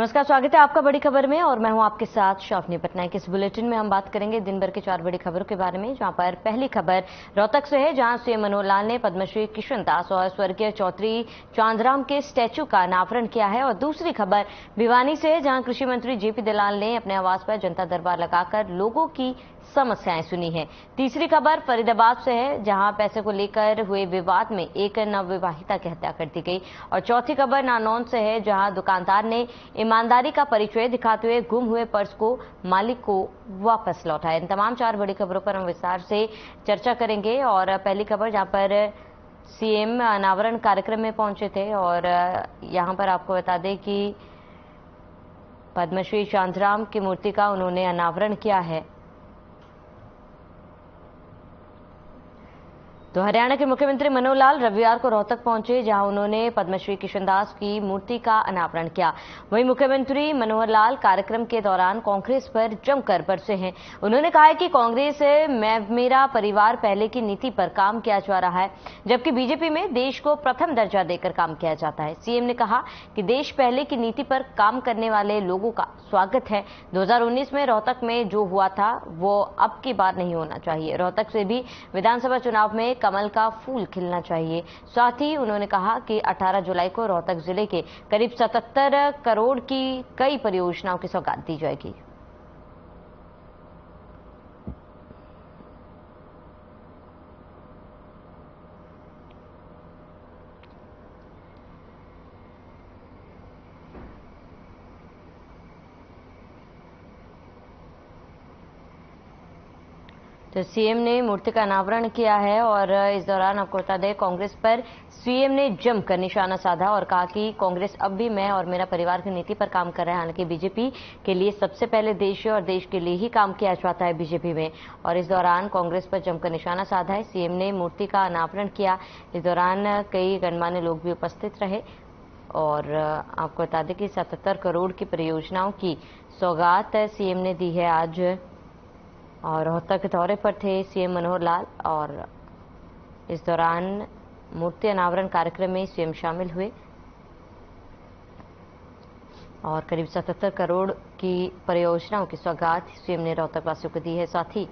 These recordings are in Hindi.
नमस्कार, स्वागत है आपका बड़ी खबर में और मैं हूं आपके साथ शाफनी पटनायक। इस बुलेटिन में हम बात करेंगे दिन भर के 4 बड़ी खबरों के बारे में, जहां पर पहली खबर रोहतक से है, जहां सीएम मनोहर लाल ने पद्मश्री किशन दास और स्वर्गीय चौधरी चांदराम के स्टैच्यू का अनावरण किया है। और दूसरी खबर भिवानी से है, जहां कृषि मंत्री जेपी दलाल ने अपने आवास पर जनता दरबार लगाकर लोगों की समस्याएं सुनी है। तीसरी खबर फरीदाबाद से है, जहां पैसे को लेकर हुए विवाद में एक नवविवाहिता की हत्या कर दी गई। और चौथी खबर नानौन से है, जहां दुकानदार ने ईमानदारी का परिचय दिखाते हुए गुम हुए पर्स को मालिक को वापस लौटाया। इन तमाम 4 बड़ी खबरों पर हम विस्तार से चर्चा करेंगे। और पहली खबर, जहां पर सीएम अनावरण कार्यक्रम में पहुंचे थे और यहां पर आपको बता दें कि पद्मश्री चांदराम की मूर्ति का उन्होंने अनावरण किया है। तो हरियाणा के मुख्यमंत्री मनोहर लाल रविवार को रोहतक पहुंचे, जहां उन्होंने पद्मश्री किशन दास की मूर्ति का अनावरण किया। वहीं मुख्यमंत्री मनोहर लाल कार्यक्रम के दौरान कांग्रेस पर जमकर बरसे हैं। उन्होंने कहा है कि कांग्रेस मेरा परिवार पहले की नीति पर काम किया जा रहा है, जबकि बीजेपी में देश को प्रथम दर्जा देकर काम किया जाता है। सीएम ने कहा कि देश पहले की नीति पर काम करने वाले लोगों का स्वागत है। 2019 में रोहतक में जो हुआ था वो अब की बार नहीं होना चाहिए। रोहतक से भी विधानसभा चुनाव में कमल का फूल खिलना चाहिए। साथ ही उन्होंने कहा कि 18 जुलाई को रोहतक जिले के करीब 77 करोड़ की कई परियोजनाओं की सौगात दी जाएगी। तो सीएम ने मूर्ति का अनावरण किया है और इस दौरान आपको बता दें, कांग्रेस पर सीएम ने जमकर निशाना साधा और कहा कि कांग्रेस अब भी मैं और मेरा परिवार की नीति पर काम कर रहा है। हालांकि बीजेपी के लिए सबसे पहले देश है और देश के लिए ही काम किया जाता है बीजेपी में। और इस दौरान कांग्रेस पर जमकर निशाना साधा है। सीएम ने मूर्ति का अनावरण किया। इस दौरान कई गणमान्य लोग भी उपस्थित रहे। और आपको बता दें कि 77 करोड़ की परियोजनाओं की सौगात सीएम ने दी है आज। और रोहतक के दौरे पर थे सीएम मनोहर लाल और इस दौरान मूर्ति अनावरण कार्यक्रम में सीएम शामिल हुए और करीब 77 करोड़ की परियोजनाओं की सौगात सीएम ने रोहतक वासियों को दी है। साथ ही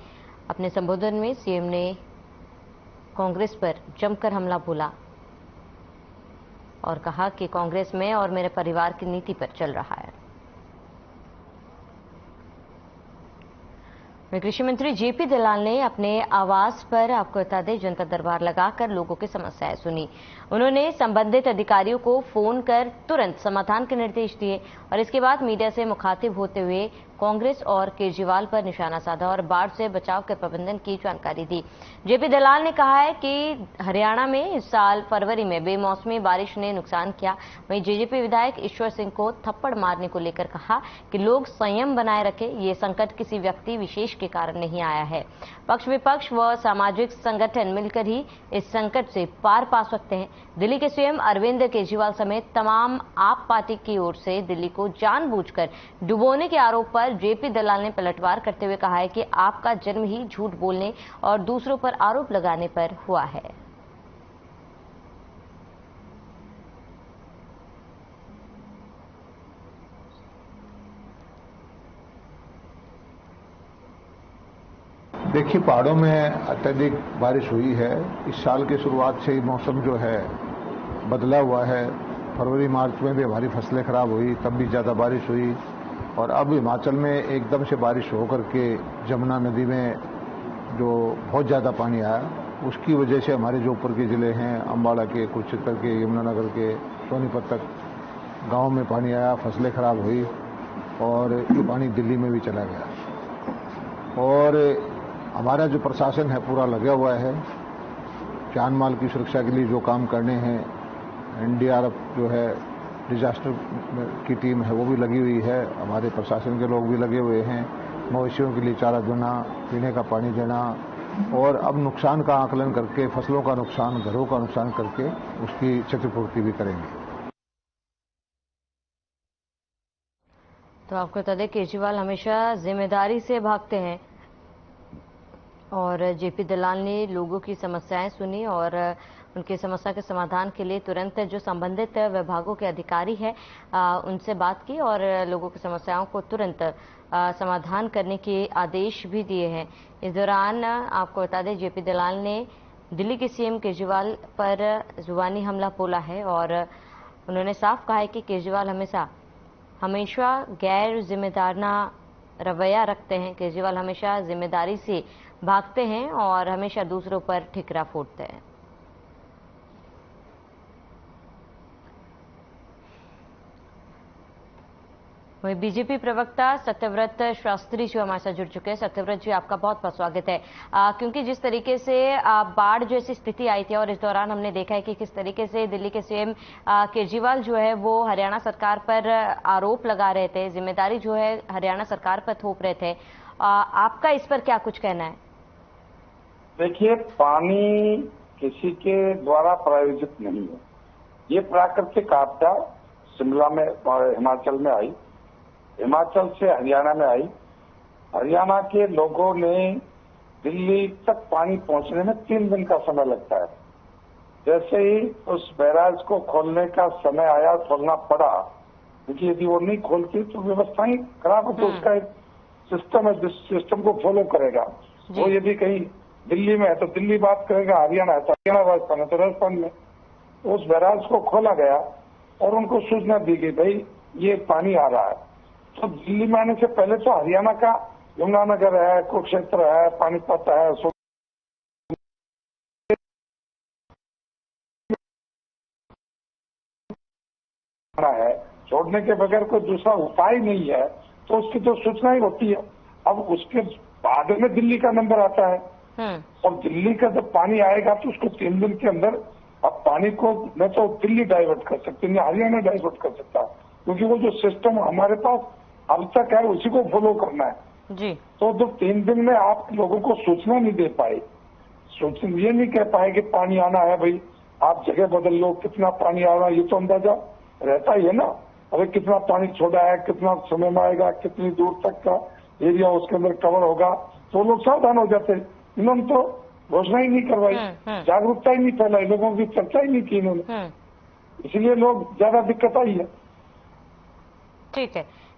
अपने संबोधन में सीएम ने कांग्रेस पर जमकर हमला बोला और कहा कि कांग्रेस में और मेरे परिवार की नीति पर चल रहा है। कृषि मंत्री जेपी दलाल ने अपने आवास पर आपको बता दें जनता दरबार लगाकर लोगों की समस्याएं सुनी। उन्होंने संबंधित अधिकारियों को फोन कर तुरंत समाधान के निर्देश दिए और इसके बाद मीडिया से मुखातिब होते हुए कांग्रेस और केजरीवाल पर निशाना साधा और बाढ़ से बचाव के प्रबंधन की जानकारी दी। जेपी दलाल ने कहा है कि हरियाणा में इस साल फरवरी में बेमौसमी बारिश ने नुकसान किया। वहीं जेजेपी विधायक ईश्वर सिंह को थप्पड़ मारने को लेकर कहा कि लोग संयम बनाए रखें, ये संकट किसी व्यक्ति विशेष के कारण नहीं आया है। पक्ष विपक्ष व सामाजिक संगठन मिलकर ही इस संकट से पार पा सकते हैं। दिल्ली के सीएम अरविंद केजरीवाल समेत तमाम आप पार्टी की ओर से दिल्ली को जानबूझकर डुबोने के आरोप पर जेपी दलाल ने पलटवार करते हुए कहा है कि आपका जन्म ही झूठ बोलने और दूसरों पर आरोप लगाने पर हुआ है। देखिए, पहाड़ों में अत्यधिक बारिश हुई है। इस साल की शुरुआत से ही मौसम जो है बदला हुआ है। फरवरी मार्च में भी हमारी फसलें खराब हुई, तब भी ज़्यादा बारिश हुई और अब हिमाचल में एकदम से बारिश होकर के जमुना नदी में जो बहुत ज़्यादा पानी आया, उसकी वजह से हमारे जो ऊपर के ज़िले हैं, अम्बाला के, कुरुक्षेत्र के, यमुनानगर के, सोनीपत तक गाँव में पानी आया, फसलें खराब हुई और ये पानी दिल्ली में भी चला गया। और हमारा जो प्रशासन है पूरा लगा हुआ है जान माल की सुरक्षा के लिए जो काम करने हैं। एनडीआरएफ जो है, डिजास्टर की टीम है, वो भी लगी हुई है। हमारे प्रशासन के लोग भी लगे हुए हैं। मवेशियों के लिए चारा देना, पीने का पानी देना और अब नुकसान का आकलन करके, फसलों का नुकसान, घरों का नुकसान करके उसकी क्षतिपूर्ति भी करेंगे। तो आपको बता दें, केजरीवाल हमेशा जिम्मेदारी से भागते हैं और जेपी दलाल ने लोगों की समस्याएं सुनी और उनकी समस्या के समाधान के लिए तुरंत जो संबंधित विभागों के अधिकारी हैं उनसे बात की और लोगों की समस्याओं को तुरंत समाधान करने के आदेश भी दिए हैं। इस दौरान आपको बता दें, जेपी दलाल ने दिल्ली के सीएम केजरीवाल पर जुबानी हमला बोला है और उन्होंने साफ कहा है कि केजरीवाल हमेशा गैर जिम्मेदाराना रवैया रखते हैं। केजरीवाल हमेशा जिम्मेदारी से भागते हैं और हमेशा दूसरों पर ठिकरा फोड़ते हैं। वहीं बीजेपी प्रवक्ता सत्यव्रत शास्त्री जो हमारे साथ जुड़ चुके हैं। सत्यव्रत जी, आपका बहुत बहुत स्वागत है। क्योंकि जिस तरीके से बाढ़ जैसी स्थिति आई थी और इस दौरान हमने देखा है कि किस तरीके से दिल्ली के सीएम केजरीवाल जो है वो हरियाणा सरकार पर आरोप लगा रहे थे, जिम्मेदारी जो है हरियाणा सरकार पर थोप रहे थे, आपका इस पर क्या कुछ कहना है? देखिए, पानी किसी के द्वारा प्रायोजित नहीं है। ये प्राकृतिक आपदा शिमला में और हिमाचल में आई, हिमाचल से हरियाणा में आई। हरियाणा के लोगों ने दिल्ली तक पानी पहुंचने में 3 दिन का समय लगता है। जैसे ही उस बैराज को खोलने का समय आया, खोलना पड़ा, क्योंकि यदि वो नहीं खोलती तो व्यवस्था ही खराब हो। तो उसका एक सिस्टम है जिस सिस्टम को फॉलो करेगा। वो यदि कहीं दिल्ली में है तो दिल्ली बात करेगा, हरियाणा है तो हरियाणा, राजस्थान है तो राजस्थान में। उस बैराज को खोला गया और उनको सूचना दी गई, भाई ये पानी आ रहा है। तो दिल्ली में आने से पहले तो हरियाणा का यमुनानगर है, कुरुक्षेत्र है, पानीपत है, छोड़ने के बगैर कोई दूसरा उपाय नहीं है, तो उसकी तो सूचना ही होती है। अब उसके बाद में दिल्ली का नंबर आता है और दिल्ली का जब पानी आएगा तो उसको 3 दिन के अंदर अब पानी को न तो दिल्ली डाइवर्ट कर सकती, न हरियाणा डाइवर्ट कर सकता, क्योंकि वो जो सिस्टम हमारे पास अब तक है उसी को फॉलो करना है जी। तो जब 3 दिन में आप लोगों को सूचना नहीं दे पाए, सूचना ये नहीं कह पाए कि पानी आना है, भाई आप जगह बदल लो, कितना पानी आ रहा है ये तो अंदाजा रहता ही है ना। अरे कितना पानी छोड़ा है, कितना समय में आएगा, कितनी दूर तक का एरिया उसके अंदर कवर होगा, तो लोग सावधान हो जाते। इन्होंने तो घोषणा ही नहीं करवाई, जागरूकता ही नहीं फैलाई, लोगों की चर्चा ही नहीं की इन्होंने, इसलिए लोग ज्यादा दिक्कत आई है।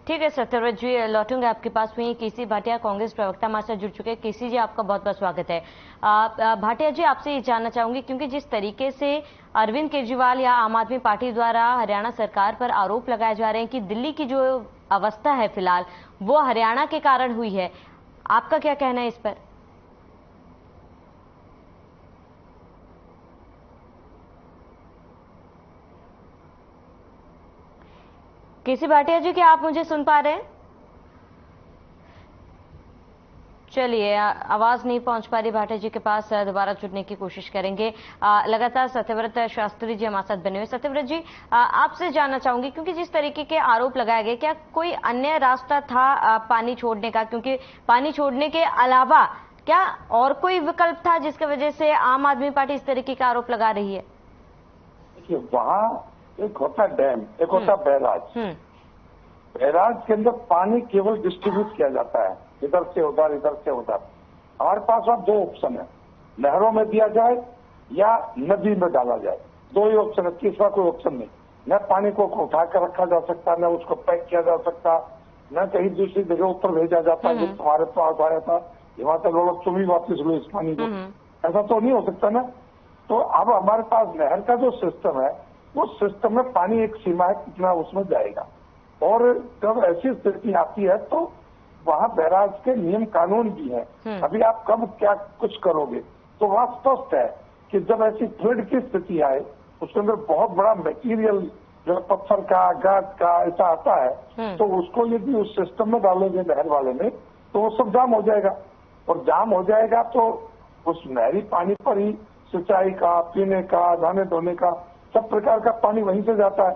ठीक है सत्यव्रत जी, लौटूंगा आपके पास में। केसी भाटिया कांग्रेस प्रवक्ता हमारे साथ जुड़ चुके हैं। केसी जी, आपका बहुत बहुत स्वागत है। भाटिया जी, आपसे ये जानना चाहूंगी, क्योंकि जिस तरीके से अरविंद केजरीवाल या आम आदमी पार्टी द्वारा हरियाणा सरकार पर आरोप लगाए जा रहे हैं कि दिल्ली की जो अवस्था है फिलहाल वो हरियाणा के कारण हुई है, आपका क्या कहना है इस पर? केसी भाटिया जी, क्या आप मुझे सुन पा रहे हैं? चलिए, आवाज नहीं पहुंच पा रही भाटिया जी के पास, दोबारा जुड़ने की कोशिश करेंगे। लगातार सत्यव्रत शास्त्री जी हमारे साथ बने हुए। सत्यव्रत जी, आपसे जानना चाहूंगी, क्योंकि जिस तरीके के आरोप लगाए गए, क्या कोई अन्य रास्ता था पानी छोड़ने का? क्योंकि पानी छोड़ने के अलावा क्या और कोई विकल्प था जिसकी वजह से आम आदमी पार्टी इस तरीके का आरोप लगा रही है? देखिए, वहाँ एक होता डैम, एक होता बैराज। बैराज के अंदर पानी केवल डिस्ट्रीब्यूट किया जाता है, इधर से उधर, इधर से उधर। हमारे पास अब 2 ऑप्शन है, नहरों में दिया जाए या नदी में डाला जाए, 2 ही ऑप्शन है, तीसरा कोई ऑप्शन नहीं। न पानी को उठा कर रखा जा सकता, न उसको पैक किया जा सकता, न कहीं दूसरी जगह ऊपर भेजा जाता जो तुम्हारे पास आया था हिमाचल वालों तुम ही वापिस लो इस पानी को, ऐसा तो नहीं हो सकता ना। तो अब हमारे पास नहर का जो सिस्टम है, उस सिस्टम में पानी एक सीमा है कितना उसमें जाएगा, और जब ऐसी स्थिति आती है तो वहाँ बैराज के नियम कानून भी है। अभी आप कब क्या कुछ करोगे, तो वहाँ स्पष्ट है कि जब ऐसी फ्लड की स्थिति आए, उसके अंदर बहुत बड़ा मटेरियल जो पत्थर का, गाद का ऐसा आता है, तो उसको यदि उस सिस्टम में डालोगे नहर वाले में, तो वो सब जाम हो जाएगा, और जाम हो जाएगा तो उस नहरी पानी पर ही सिंचाई का, पीने का, नहाने धोने का सब प्रकार का पानी वहीं से जाता है।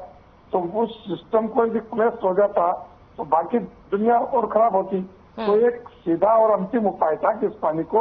तो उस सिस्टम को यदि क्लैश हो जाता तो बाकी दुनिया और खराब होती। तो एक सीधा और अंतिम उपाय था कि इस पानी को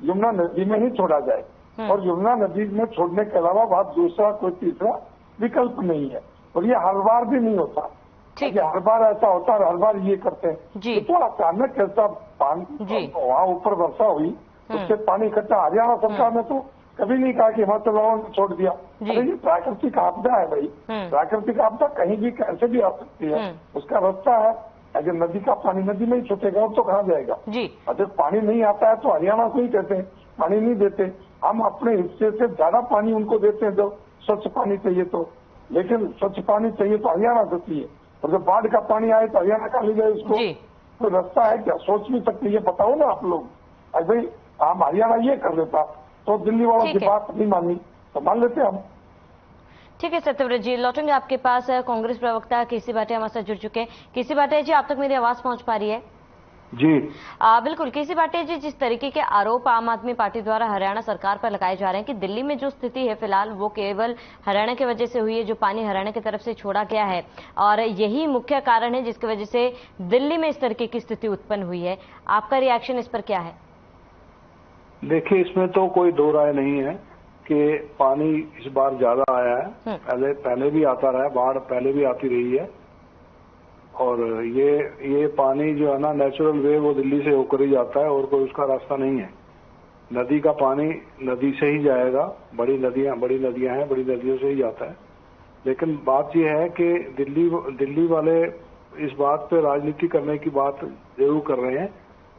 यमुना नदी में ही छोड़ा जाए, और यमुना नदी में छोड़ने के अलावा वहाँ दूसरा कोई तीसरा विकल्प नहीं है। और ये हर बार भी नहीं होता, हर बार ऐसा होता है, हर बार ये करते हैं। तो अचानक ऐसा पानी वहाँ ऊपर वर्षा हुई उससे पानी इकट्ठा। हरियाणा सरकार ने तो कभी नहीं कहा कि हिमाचल वालों ने छोड़ दिया। अरे ये प्राकृतिक आपदा है भाई, प्राकृतिक आपदा कहीं भी कैसे भी आ सकती है, उसका रास्ता है। अगर नदी का पानी नदी में ही छूटेगा तो कहाँ जाएगा जी। अगर पानी नहीं आता है तो हरियाणा से ही कहते हैं पानी नहीं देते, हम अपने हिस्से से ज्यादा पानी उनको देते हैं जब स्वच्छ पानी चाहिए तो। लेकिन स्वच्छ पानी चाहिए तो हरियाणा से चाहिए, और जब बाढ़ का पानी आए तो हरियाणा का ले जाए उसको। तो रास्ता है क्या? सोच भी सकते, ये बताओ ना आप लोग। अरे हम हरियाणा ये कर देता तो दिल्ली वालों की बात नहीं मानी तो मान लेते हम। ठीक है सत्यव्रत जी, लौटेंगे आपके पास। कांग्रेस प्रवक्ता केसी भाटिया हमारे साथ जुड़ चुके हैं। केसी भाटिया जी, आप तक मेरी आवाज पहुंच पा रही है? जी बिल्कुल। केसी भाटिया जी, जिस तरीके के आरोप आम आदमी पार्टी द्वारा हरियाणा सरकार पर लगाए जा रहे हैं कि दिल्ली में जो स्थिति है फिलहाल वो केवल हरियाणा की वजह से हुई है, जो पानी हरियाणा की तरफ से छोड़ा गया है और यही मुख्य कारण है जिसकी वजह से दिल्ली में इस तरीके की स्थिति उत्पन्न हुई है, आपका रिएक्शन इस पर क्या है? देखिए, इसमें तो कोई दो राय नहीं है कि पानी इस बार ज्यादा आया है। पहले भी आता रहा है, बाढ़ पहले भी आती रही है, और ये पानी जो है ना नेचुरल वे वो दिल्ली से होकर ही जाता है और कोई उसका रास्ता नहीं है। नदी का पानी नदी से ही जाएगा, बड़ी नदियां हैं, बड़ी नदियों से ही जाता है। लेकिन बात यह है कि दिल्ली वाले इस बात पे राजनीति करने की बात जरूर कर रहे हैं।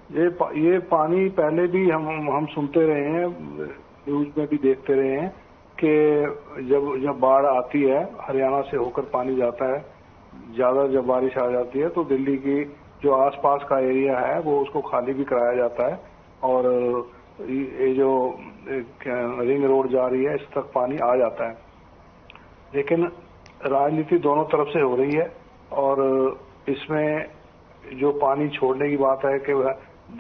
ये पानी पहले भी हम सुनते रहे हैं, न्यूज में भी देखते रहे हैं कि जब बाढ़ आती है हरियाणा से होकर पानी जाता है, ज्यादा जब बारिश आ जाती है तो दिल्ली की जो आसपास का एरिया है वो उसको खाली भी कराया जाता है, और ये जो रिंग रोड जा रही है इस तक पानी आ जाता है। लेकिन राजनीति दोनों तरफ से हो रही है, और इसमें जो पानी छोड़ने की बात है कि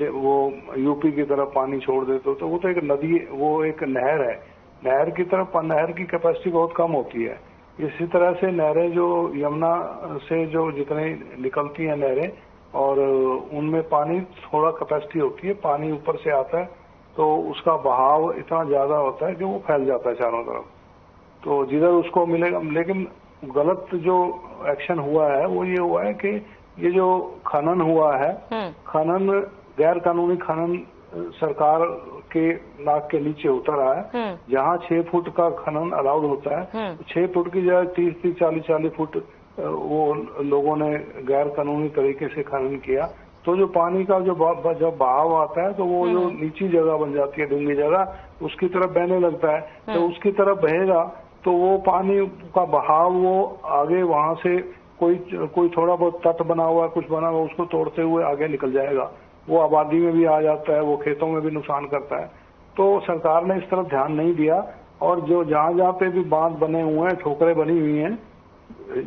वो यूपी की तरफ पानी छोड़ देते तो वो तो एक नदी, वो एक नहर है, नहर की तरफ नहर की कैपेसिटी बहुत कम होती है। इसी तरह से नहरें जो यमुना से जो जितने निकलती हैं नहरें, और उनमें पानी थोड़ा कैपेसिटी होती है, पानी ऊपर से आता है तो उसका बहाव इतना ज्यादा होता है कि वो फैल जाता है चारों तरफ, तो जिधर उसको मिलेगा। लेकिन गलत जो एक्शन हुआ है वो ये हुआ है कि ये जो खनन हुआ है, खनन गैर कानूनी खनन सरकार के नाक के नीचे उतर रहा है। जहाँ 6 फुट का खनन अलाउड होता है, 6 फुट की जगह 30 40 फुट वो लोगों ने गैर कानूनी तरीके से खनन किया। तो जो पानी का जब बहाव आता है तो वो जो नीची जगह बन जाती है, डूंगी जगह, उसकी तरफ बहने लगता है। तो उसकी तरफ बहेगा तो वो पानी का बहाव वो आगे वहां से कोई थोड़ा बहुत तट बना हुआ कुछ बना हुआ उसको तोड़ते हुए आगे निकल जाएगा, वो आबादी में भी आ जाता है, वो खेतों में भी नुकसान करता है। तो सरकार ने इस तरफ ध्यान नहीं दिया, और जो जहाँ पे भी बांध बने हुए हैं, ठोकरें बनी हुई हैं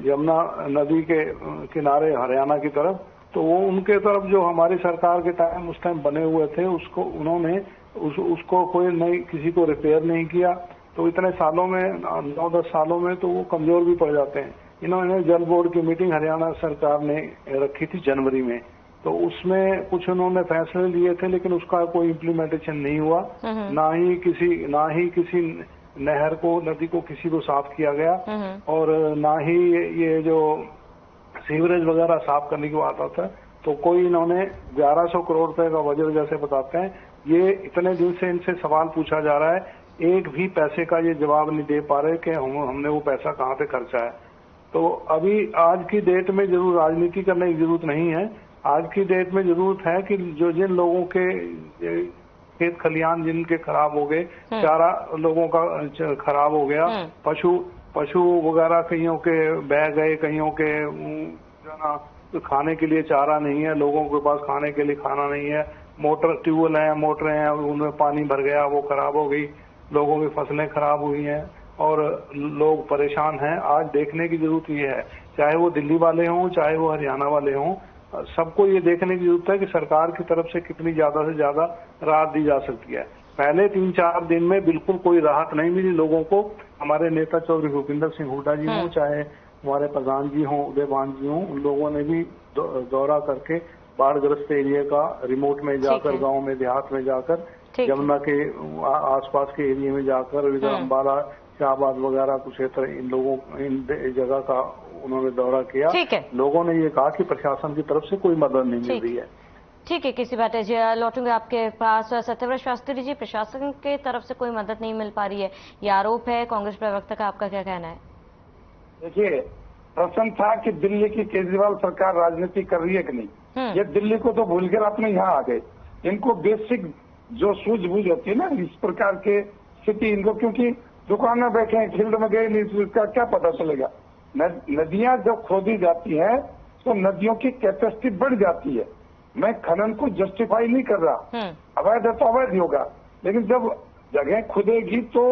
यमुना नदी के किनारे हरियाणा की तरफ, तो वो उनके तरफ जो हमारी सरकार के टाइम उस टाइम बने हुए थे उसको उन्होंने उसको कोई नहीं, किसी को रिपेयर नहीं किया। तो इतने सालों में 9-10 सालों में तो वो कमजोर भी पड़ जाते हैं। इन्होंने जल बोर्ड की मीटिंग हरियाणा सरकार ने रखी थी जनवरी में, तो उसमें कुछ उन्होंने फैसले लिए थे, लेकिन उसका कोई इम्प्लीमेंटेशन नहीं हुआ। ना ही किसी नहर को, नदी को किसी को साफ किया गया, और ना ही ये जो सीवरेज वगैरह साफ करने की बात आता है। तो कोई इन्होंने 1100 करोड़ रुपए का बजट जैसे बताते हैं, ये इतने दिन से इनसे सवाल पूछा जा रहा है, एक भी पैसे का ये जवाब नहीं दे पा रहे कि हमने वो पैसा कहाँ पे खर्चा है। तो अभी आज की डेट में जरूर राजनीति करने की जरूरत नहीं है। आज की डेट में जरूरत है कि जिन लोगों के खेत खलियान जिनके खराब हो गए, चारा लोगों का खराब हो गया, पशु वगैरह कईयों के बह गए, कईयों के तो खाने के लिए चारा नहीं है, लोगों के पास खाने के लिए खाना नहीं है, ट्यूबवेल है, मोटरें हैं, उनमें पानी भर गया, वो खराब हो गई, लोगों की फसलें खराब हुई हैं और लोग परेशान हैं। आज देखने की जरूरत ये है, चाहे वो दिल्ली वाले हों, चाहे वो हरियाणा वाले हों, सबको ये देखने की जरूरत है कि सरकार की तरफ से कितनी ज्यादा से ज्यादा राहत दी जा सकती है। पहले 3-4 दिन में बिल्कुल कोई राहत नहीं मिली लोगों को। हमारे नेता चौधरी भूपिंदर सिंह हुड्डा जी हों, चाहे हमारे प्रधान जी हों, उदयभान जी हों, उन लोगों ने भी दौरा करके बाढ़ग्रस्त एरिया का रिमोट में जाकर, गांव में, देहात में जाकर, यमुना के आसपास के एरिया में जाकर, इधर अम्बाला, शाहबाद वगैरह कुरुक्षेत्र, इन जगह का उन्होंने दौरा किया। लोगों ने ये कहा कि प्रशासन की तरफ से कोई मदद नहीं मिल रही है। ठीक है, किसी बात जी लौटूंगे आपके पास। सत्यव्रत शास्त्री जी, प्रशासन के तरफ से कोई मदद नहीं मिल पा रही है, ये आरोप है कांग्रेस प्रवक्ता का, आपका क्या कहना है? देखिए, प्रश्न था कि दिल्ली की केजरीवाल सरकार राजनीति कर रही है कि नहीं। ये दिल्ली को तो भूलकर अपने यहाँ आ गए। इनको बेसिक जो सूझबूझ होती है ना इस प्रकार के स्थिति इनको, क्योंकि दुकान में बैठे हैं, फील्ड में गए नहीं, इसका क्या पता चलेगा। नदियां जब खोदी जाती हैं तो नदियों की कैपेसिटी बढ़ जाती है। मैं खनन को जस्टिफाई नहीं कर रहा, अवैध है तो अवैध होगा, लेकिन जब जगह खुदेगी तो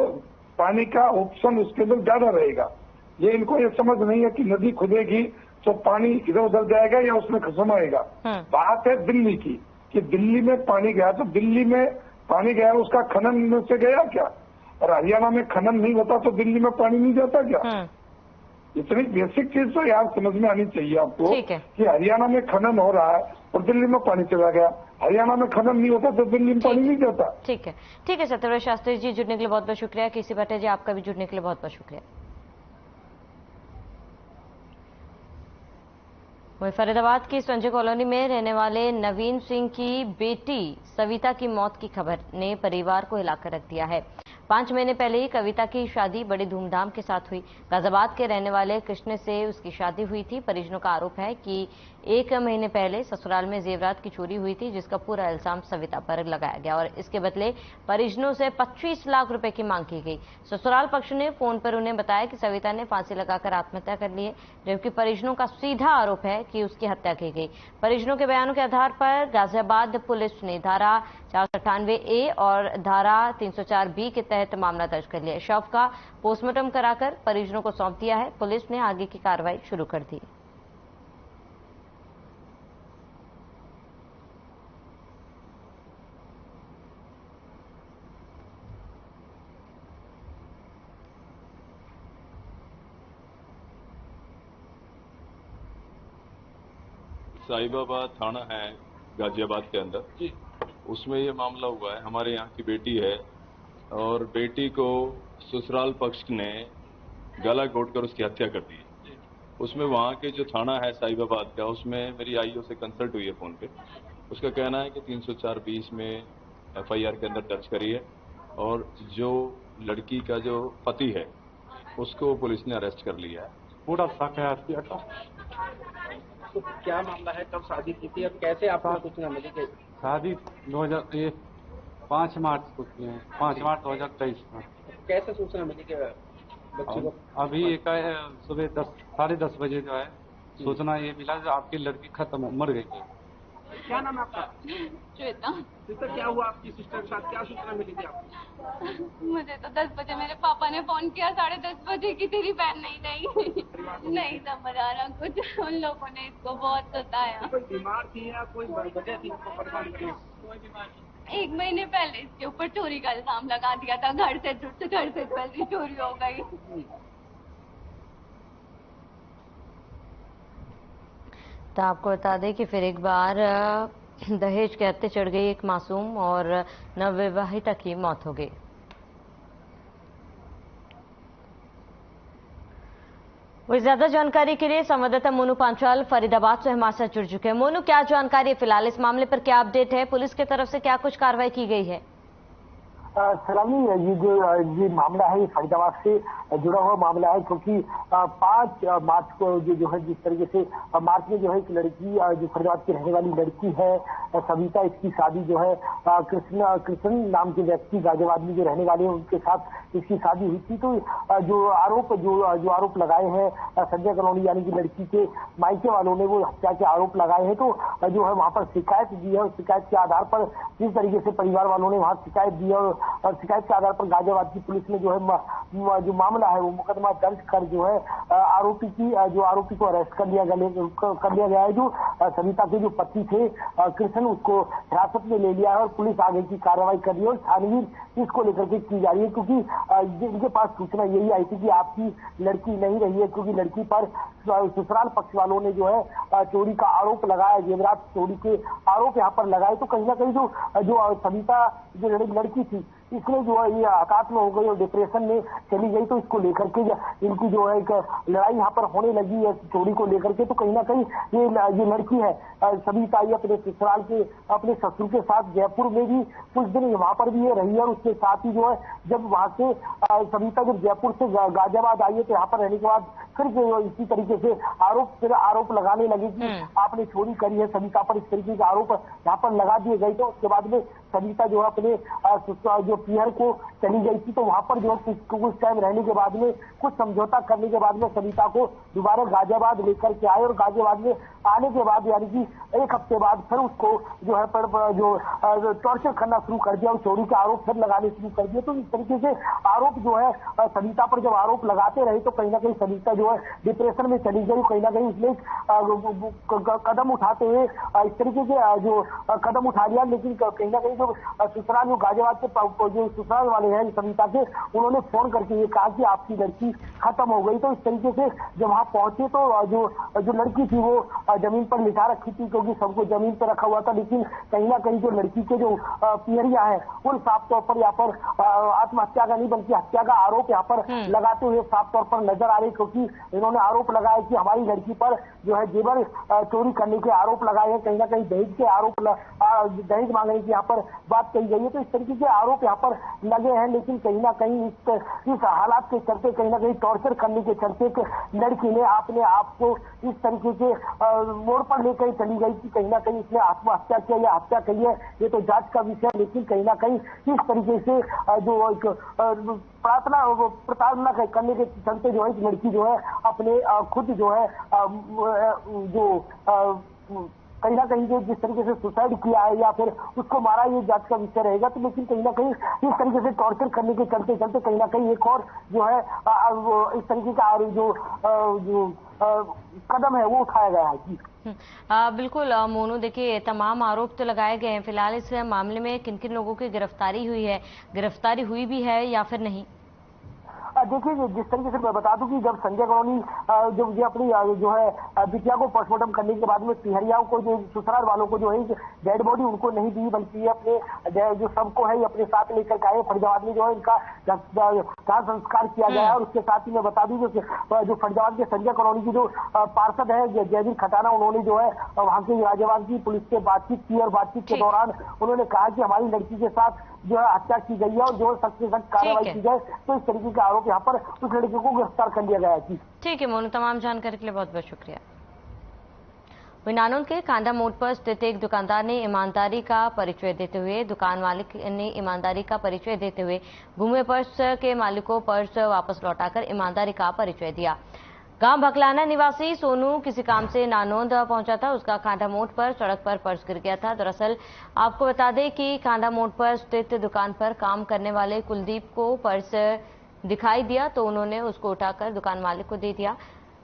पानी का ऑप्शन उसके अंदर ज्यादा रहेगा। ये इनको ये समझ नहीं है कि नदी खुदेगी तो पानी इधर उधर जाएगा या उसमें समाएगा। बात है दिल्ली की कि दिल्ली में पानी गया तो दिल्ली में पानी गया, उसका खनन में से गया क्या? और हरियाणा में खनन नहीं होता तो दिल्ली में पानी नहीं जाता क्या? इतनी बेसिक चीज तो यार समझ में आनी चाहिए आपको कि हरियाणा में खनन हो रहा है और दिल्ली में पानी चला गया, हरियाणा में खनन नहीं होता तो दिल्ली में पानी नहीं जाता। ठीक है सत्यव्रत शास्त्री जी, जुड़ने के लिए बहुत बहुत शुक्रिया। केसी भट्टे जी, आपका भी जुड़ने के लिए बहुत बहुत शुक्रिया। वहीं फरीदाबाद की संजय कॉलोनी में रहने वाले नवीन सिंह की बेटी सविता की मौत की खबर ने परिवार को हिलाकर रख दिया है। 5 महीने पहले ही कविता की शादी बड़ी धूमधाम के साथ हुई। गाजियाबाद के रहने वाले कृष्ण से उसकी शादी हुई थी। परिजनों का आरोप है कि 1 महीने पहले ससुराल में जेवरात की चोरी हुई थी, जिसका पूरा इल्जाम सविता पर लगाया गया और इसके बदले परिजनों से 25 लाख रुपए की मांग की गई। ससुराल पक्ष ने फोन पर उन्हें बताया कि सविता ने फांसी लगाकर आत्महत्या कर ली है, जबकि परिजनों का सीधा आरोप है कि उसकी हत्या की गई। परिजनों के बयानों के आधार पर गाजियाबाद पुलिस ने धारा 498A और धारा 304B के तहत मामला दर्ज कर लिया। शव का पोस्टमार्टम कराकर परिजनों को सौंप दिया है। पुलिस ने आगे की कार्रवाई शुरू कर दी। साईबाबा थाना है गाजियाबाद के अंदर, उसमें ये मामला हुआ है। हमारे यहाँ की बेटी है और बेटी को ससुराल पक्ष ने गला घोटकर उसकी हत्या कर दी। उसमें वहाँ के जो थाना है साईबाबाद का, उसमें मेरी आईओ से कंसल्ट हुई है फोन पे। उसका कहना है कि 304-20 में FIR के अंदर दर्ज करी है और जो लड़की का जो पति है उसको पुलिस ने अरेस्ट कर लिया है। पूरा शक है आपकी। तो क्या मामला है, कब शादी की थी और कैसे आपको सूचना मिली? शादी 5 मार्च को की है, 5 मार्च 2023 में। कैसे सूचना मिली कि बच्चे को? अभी एक सुबह 10:30 बजे जो है सूचना ये मिला कि आपकी लड़की खत्म मर गई है। क्या नाम है आपका? श्वेता। क्या हुआ आपकी सिस्टर के साथ, क्या सूचना मिली थी आपको? मुझे तो 10 बजे मेरे पापा ने फोन किया, 10:30 बजे की तेरी बहन नहीं समझ आ रहा कुछ। उन लोगों ने इसको बहुत सताया। कोई बीमार थी या कोई वजह थी इसको परेशान करने? कोई बीमार थी। 1 महीने पहले इसके ऊपर चोरी का इल्जाम लगा दिया था। घर से पहले चोरी हो गई। तो आपको बता दें कि फिर एक बार दहेज के हत्थे चढ़ गई एक मासूम और नवविवाहिता की मौत हो गई। वही ज्यादा जानकारी के लिए संवाददाता मोनू पांचाल फरीदाबाद से हमारे साथ जुड़ चुके हैं। मोनू, क्या जानकारी है फिलहाल, इस मामले पर क्या अपडेट है? पुलिस की तरफ से क्या कुछ कार्रवाई की गई है? सलामी, ये मामला है, ये फरीदाबाद से जुड़ा हुआ मामला है, क्योंकि 5 मार्च को जो है जिस तरीके से मार्च में जो है एक लड़की जो फरीदाबाद की रहने वाली लड़की है सविता, इसकी शादी जो है कृष्ण नाम के व्यक्ति गाजियाबाद में जो रहने वाले हैं उनके साथ इसकी शादी हुई थी। तो जो आरोप लगाए हैं संजय कॉलोनी यानी कि लड़की के मायके वालों ने, वो हत्या के आरोप लगाए हैं। तो जो है वहां पर शिकायत दी है, उस शिकायत के आधार पर जिस तरीके से परिवार वालों ने वहां शिकायत दी और शिकायत के आधार पर गाजियाबाद की पुलिस ने जो है जो मामला है वो मुकदमा दर्ज कर जो है आरोपी को अरेस्ट कर लिया गया है। जो सविता के जो पति थे कृष्ण, उसको हिरासत में ले लिया है और पुलिस आगे की कार्रवाई कर रही है और छानबीन इसको लेकर के की जा रही है, क्योंकि इनके पास सूचना यही आई थी कि आपकी लड़की नहीं रही है, क्योंकि लड़की पर ससुराल पक्ष वालों ने जो है चोरी का आरोप लगाया, जेवरात चोरी के आरोप यहाँ पर लगाए। तो कहीं ना कहीं जो सविता जो लड़की थी इसने जो है ये आकाश में हो गई और डिप्रेशन में चली गई। तो इसको लेकर के इनकी जो है एक लड़ाई यहाँ पर होने लगी है चोरी को लेकर के, तो कहीं ना कहीं ये लड़की है सविता, ये अपने ससुराल के अपने ससुर के साथ जयपुर में भी कुछ दिन वहां पर भी ये रही है। और उसके साथ ही जो है जब वहां से सविता जब जयपुर से गाजियाबाद आई है तो यहाँ पर रहने के बाद फिर इसी तरीके से आरोप लगाने लगे कि आपने चोरी करी है सविता पर, इस तरीके के आरोप यहाँ पर लगा दिए गए। तो उसके बाद में सविता जो है अपने जो पियर को चली गई थी, तो वहां पर जो कुछ टाइम रहने के बाद में कुछ समझौता करने के बाद में सविता को दोबारा गाजियाबाद लेकर के आए। और गाजियाबाद में आने के बाद यानी कि एक हफ्ते बाद फिर उसको जो है जो टॉर्चर करना शुरू कर दिया और चोरी के आरोप फिर लगाने शुरू कर दिए। तो इस तरीके से आरोप जो है सविता पर जब आरोप लगाते रहे तो कहीं ना कहीं सविता जो है डिप्रेशन में चली गई। कहीं ना कहीं उसने कदम उठाते हुए इस तरीके के जो कदम उठा लिया, लेकिन कहीं ना कहीं जो ससुराल जो गाजियाबाद के जो ससुराल वाले हैं सविता के, उन्होंने फोन करके ये कहा कि आपकी लड़की खत्म हो गई। तो इस तरीके से जब वहां पहुंचे तो जो लड़की थी वो जमीन पर लिटा रखी थी, क्योंकि सबको जमीन पर रखा हुआ था। लेकिन कहीं ना कहीं जो लड़की के जो पियरिया है वो साफ तौर पर यहाँ पर आत्महत्या का नहीं बल्कि हत्या का आरोप यहाँ पर लगाते हुए साफ तौर पर नजर आ रही, क्योंकि इन्होंने आरोप लगाया कि हमारी लड़की पर जो है जेवर चोरी करने के आरोप लगाए हैं, कहीं ना कहीं दहेज के आरोप दहेज मांगने की यहाँ पर बात कही गई है। तो इस तरीके के आरोप यहाँ पर लगे हैं। लेकिन कहीं ना कहीं इस हालात के चलते, कहीं ना कहीं टॉर्चर करने के चलते लड़की ने अपने आप को इस तरीके के मोड़ पर लेकर चली गई कि कहीं ना कहीं इसने आत्महत्या किया या हत्या की है, ये तो जांच का विषय। लेकिन कहीं ना कहीं इस तरीके से जो एक प्रताड़ना करने के चलते जो है इस लड़की जो है अपने खुद जो है कहीं ना कहीं जो जिस तरीके से सुसाइड किया है या फिर उसको मारा, ये जांच का विषय रहेगा। तो लेकिन कहीं ना कहीं इस तरीके से टॉर्चर करने के चलते कहीं ना कहीं एक और जो है इस तरीके का जो कदम है वो उठाया गया है। जी बिल्कुल मोनू, देखिए तमाम आरोप तो लगाए गए हैं। फिलहाल इस मामले में किन किन लोगों की गिरफ्तारी हुई भी है या फिर नहीं? देखिए जिस तरीके से मैं बता दूं कि जब संजय कॉलोनी जब ये अपनी जो है बिटिया को पोस्टमार्टम करने के बाद में पिहरियाओं को जो ससुराल वालों को जो है डेड बॉडी उनको नहीं दी, बल्कि अपने जो सबको है अपने साथ लेकर के आए। फरीदाबाद में जो है इनका संस्कार किया गया। और उसके साथ ही मैं बता दूं जो फरीदाबाद के संजय कॉलोनी की जो पार्षद है जयवीर खटाना, उन्होंने जो है वहां के गाजियाबाद की पुलिस से बातचीत की और बातचीत के दौरान उन्होंने कहा कि हमारी लड़की के साथ जो है हत्या की गई है और जो सख्त से सख्त कार्रवाई की जाए। तो इस तरीके का आरोप यहाँ पर उस लड़के को गिरफ्तार कर लिया गया है। ठीक है मोनू, तमाम जानकारी के लिए बहुत बहुत शुक्रिया। नानौद के कांदा मोड़ पर स्थित एक दुकानदार ने ईमानदारी का परिचय देते हुए घूमे पर्स के मालिक को पर्स वापस लौटाकर ईमानदारी का परिचय दिया। गांव भकलाना निवासी सोनू किसी काम से नानौद पहुंचा था। उसका कांदा मोड़ पर सड़क पर पर्स गिर गया था। दरअसल आपको बता दें कि कांदा मोड़ पर स्थित दुकान पर काम करने वाले कुलदीप को पर्स दिखाई दिया तो उन्होंने उसको उठाकर दुकान मालिक को दे दिया।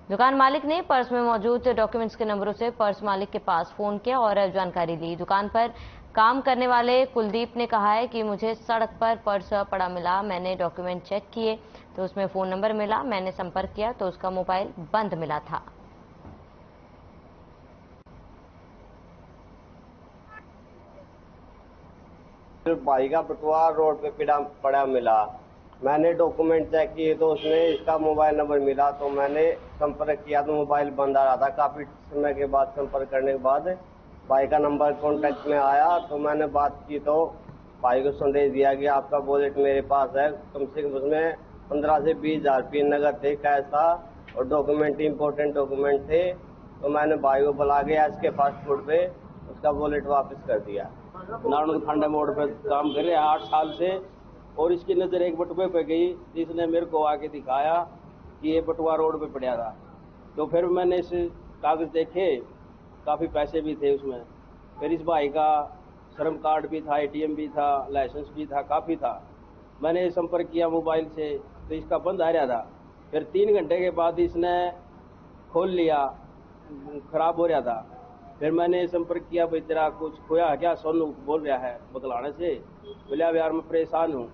दुकान मालिक ने पर्स में मौजूद डॉक्यूमेंट्स के नंबरों से पर्स मालिक के पास फोन किया और जानकारी ली। दुकान पर काम करने वाले कुलदीप ने कहा है कि मुझे सड़क पर पर्स पड़ा मिला, मैंने डॉक्यूमेंट चेक किए तो उसमें फोन नंबर मिला, मैंने संपर्क किया तो उसका मोबाइल बंद मिला था। भाई का बटुआ रोड पे पड़ा मिला, मैंने डॉक्यूमेंट चेक किए तो उसमें इसका मोबाइल नंबर मिला तो मैंने संपर्क किया तो मोबाइल बंद आ रहा था। काफी समय के बाद संपर्क करने के बाद भाई का नंबर कांटेक्ट में आया तो मैंने बात की तो भाई को संदेश दिया कि आपका वॉलेट मेरे पास है, कम से कम उसमें 15 से 20 हजार रुपये नगद थे, कैश था और डॉक्यूमेंट इंपॉर्टेंट डॉक्यूमेंट थे। तो मैंने भाई को बुला के इसके पासपोर्ट पे उसका वॉलेट वापस कर दिया। नानौद खांडा मोड़ पर काम कर रहे हैं 8 साल से और इसकी नजर एक बटुए पे गई जिसने मेरे को आके दिखाया कि ये बटुआ रोड पे पड़ा था। तो फिर मैंने इस कागज देखे, काफी पैसे भी थे उसमें। फिर इस भाई का श्रम कार्ड भी था, ATM भी था, लाइसेंस भी था, काफी था। मैंने संपर्क किया मोबाइल से तो इसका बंद आ रहा था। फिर 3 घंटे के बाद इसने खोल लिया, खराब हो रहा था। फिर मैंने संपर्क किया, भाई तेरा कुछ खोया है क्या? सोनू बोल रहा है बकलाने से। बोला यार मैं परेशान हूँ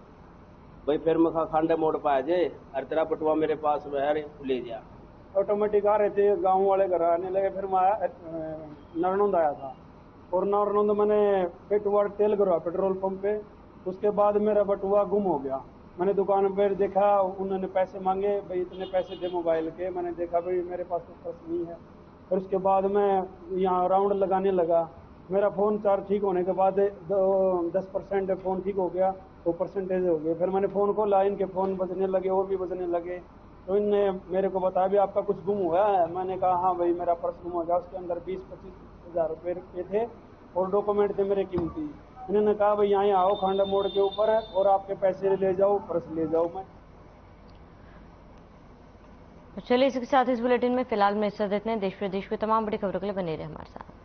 भाई। फिर मैं खांडा मोड़ पाया जे और तेरा बटुआ मेरे पास में है, ले जा। ऑटोमेटिक आ रहे थे, गांव वाले घर आने लगे। फिर मैं नानौद आया था और नानौद मैंने पेट्रोल तेल करवा पेट्रोल पंप पे। उसके बाद मेरा बटुआ गुम हो गया। मैंने दुकान पर देखा, उन्होंने पैसे मांगे, भाई इतने पैसे दे मोबाइल के। मैंने देखा भाई मेरे पास तो पर्स नहीं है। फिर उसके बाद मैं यहाँ राउंड लगाने लगा। मेरा फ़ोन चार्ज ठीक होने के बाद 10% फ़ोन ठीक हो गया, वो परसेंटेज हो गए। फिर मैंने फ़ोन खोला, इनके फ़ोन बजने लगे और भी बजने लगे। तो इनने मेरे को बताया भी आपका कुछ गुम हुआ है। मैंने कहा हाँ भाई मेरा पर्स गुम हो गया, उसके अंदर 20-25 हज़ार रुपये थे और डॉक्यूमेंट थे मेरे कीमती। इन्होंने कहा भाई यहाँ आओ खांडा मोड़ के ऊपर है और आपके पैसे ले जाओ, पर्स ले जाओ। मैं चलिए इसके साथ इस बुलेटिन में फिलहाल में इतना देश प्रदेश की तमाम बड़ी खबरों के लिए बने रहे हमारे साथ।